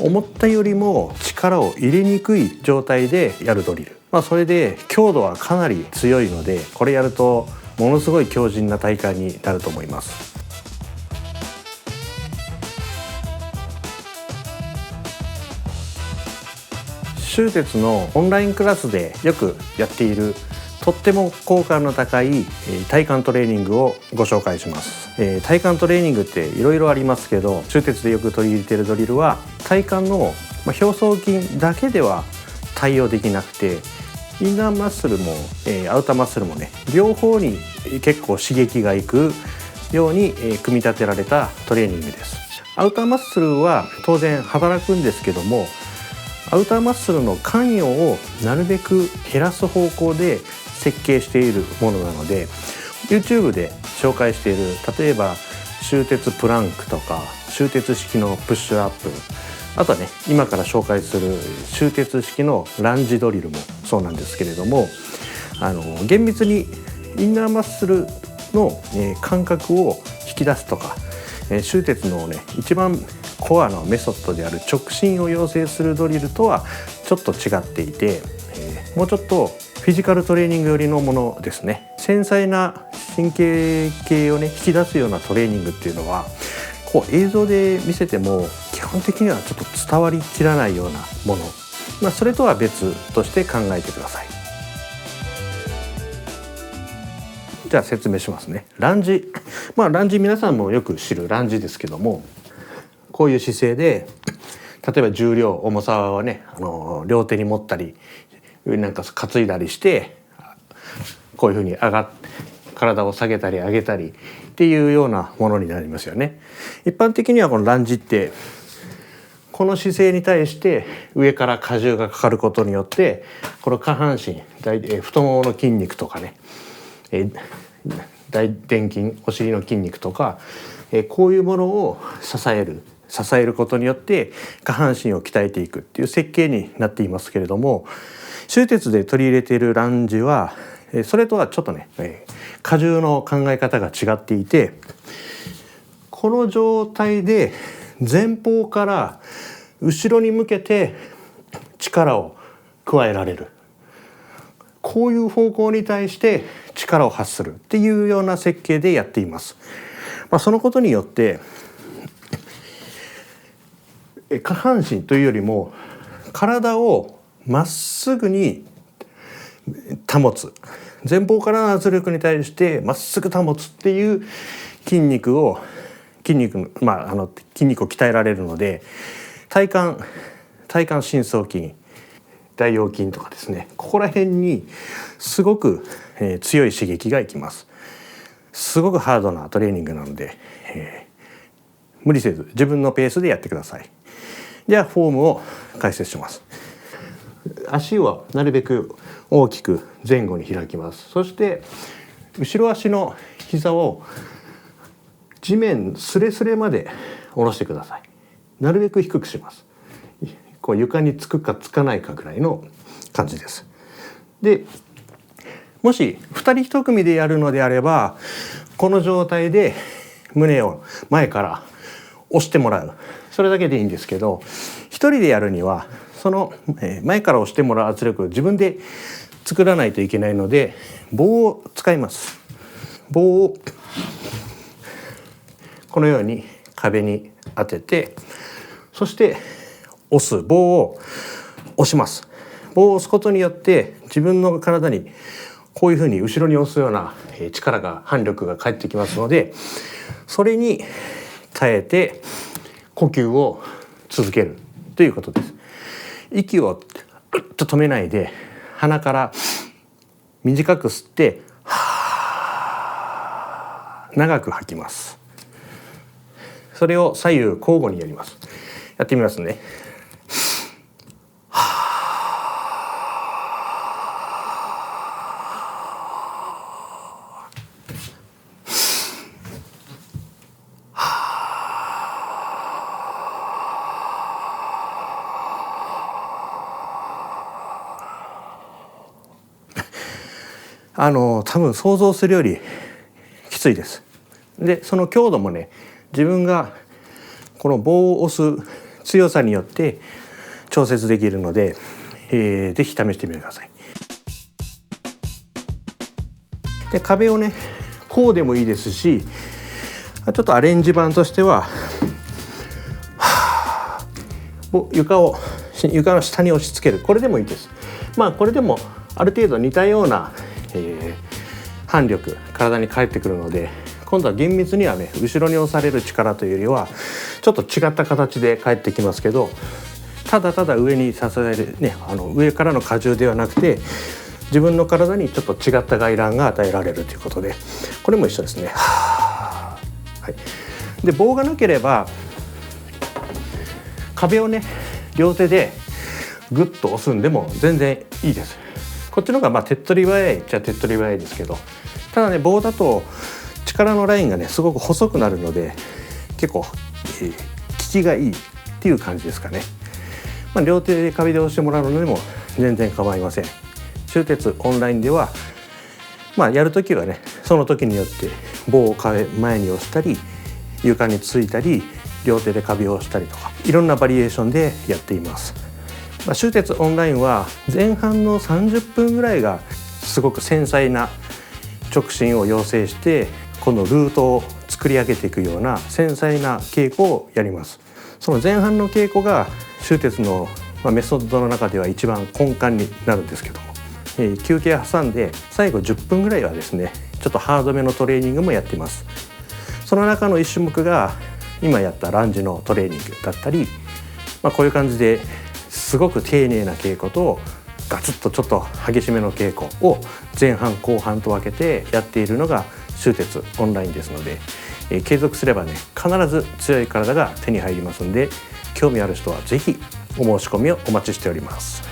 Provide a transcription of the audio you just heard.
思ったよりも力を入れにくい状態でやるドリル、それで強度はかなり強いので、これやるとものすごい強靭な体感になると思います。修鉄のオンラインクラスでよくやっているとっても効果の高い体幹トレーニングをご紹介します。体幹トレーニングっていろいろありますけど、修鉄でよく取り入れているドリルは体幹の表層筋だけでは対応できなくて、インナーマッスルもアウターマッスルもね、両方に結構刺激がいくように組み立てられたトレーニングです。アウターマッスルは当然働くんですけども、アウターマッスルの関与をなるべく減らす方向で設計しているものなので、 YouTube で紹介している例えば修鉄プランクとか修鉄式のプッシュアップ、あとはね今から紹介する修鉄式のランジドリルもそうなんですけれども、厳密にインナーマッスルの感覚を引き出すとか、修鉄のね一番コアのメソッドである直進を養成するドリルとはちょっと違っていて、もうちょっとフィジカルトレーニング寄りのものですね。繊細な神経系をね引き出すようなトレーニングっていうのはこう映像で見せても基本的にはちょっと伝わりきらないようなもの、それとは別として考えてください。じゃあ説明しますね。ランジ、ランジ皆さんもよく知るランジですけども、こういう姿勢で例えば重量重さをね両手に持ったりなんか担いだりして、こういうふうに体を下げたり上げたりっていうようなものになりますよね。一般的にはこのランジってこの姿勢に対して上から荷重がかかることによってこの下半身太ももの筋肉とかね、大臀筋お尻の筋肉とかこういうものを支えることによって下半身を鍛えていくっていう設計になっていますけれども、修鉄で取り入れているランジはそれとはちょっとね荷重の考え方が違っていて、この状態で前方から後ろに向けて力を加えられる、こういう方向に対して力を発するっていうような設計でやっています。そのことによって下半身というよりも体をまっすぐに保つ、前方からの圧力に対してまっすぐ保つっていう筋肉を鍛えられるので、体幹深層筋、大腰筋とかですね、ここら辺にすごく強い刺激がいきます。すごくハードなトレーニングなので、無理せず自分のペースでやってください。ではフォームを解説します。足はなるべく大きく前後に開きます。そして後ろ足の膝を地面スレスレまで下ろしてください。なるべく低くします。こう床につくかつかないかぐらいの感じです。でもし2人1組でやるのであれば、この状態で胸を前から押してもらう、それだけでいいんですけど、1人でやるにはその前から押してもらう圧力を自分で作らないといけないので、棒を使います。棒をこのように壁に当てて、そして棒を押します。棒を押すことによって自分の体にこういうふうに後ろに押すような反力が返ってきますので、それに耐えて呼吸を続けるということです。息をぐっと止めないで鼻から短く吸って長く吐きます。それを左右交互にやります。やってみますね。多分想像するよりきついです。でその強度もね、自分がこの棒を押す強さによって調節できるので、ぜひ試してみてください。で壁をねこうでもいいですし、ちょっとアレンジ版としては床の下に押し付ける、これでもいいです。これでもある程度似たような、反力体に返ってくるので、今度は厳密にはね後ろに押される力というよりはちょっと違った形で返ってきますけど、ただただ上に支えるね、上からの荷重ではなくて自分の体にちょっと違った外乱が与えられるということで、これも一緒ですね。はい、で棒がなければ壁をね両手でグッと押すんでも全然いいです。こっちの方が手っ取り早いっちゃ手っ取り早いですけど、ただね棒だと力のラインがねすごく細くなるので結構、効きがいいっていう感じですかね。両手で壁で押してもらうのでも全然構いません。終鉄オンラインではやるときはねその時によって棒を前に押したり床についたり両手で壁を押したりとかいろんなバリエーションでやっています。終鉄オンラインは前半の30分ぐらいがすごく繊細な直進を要請してこのルートを作り上げていくような繊細な稽古をやります。その前半の稽古が終鉄のメソッドの中では一番根幹になるんですけども、休憩挟んで最後10分ぐらいはですねちょっとハードめのトレーニングもやっています。その中の1種目が今やったランジのトレーニングだったり、こういう感じですごく丁寧な稽古とガツッとちょっと激しめの稽古を前半後半と分けてやっているのが終鉄オンラインですので、継続すればね必ず強い体が手に入りますので、興味ある人はぜひお申し込みをお待ちしております。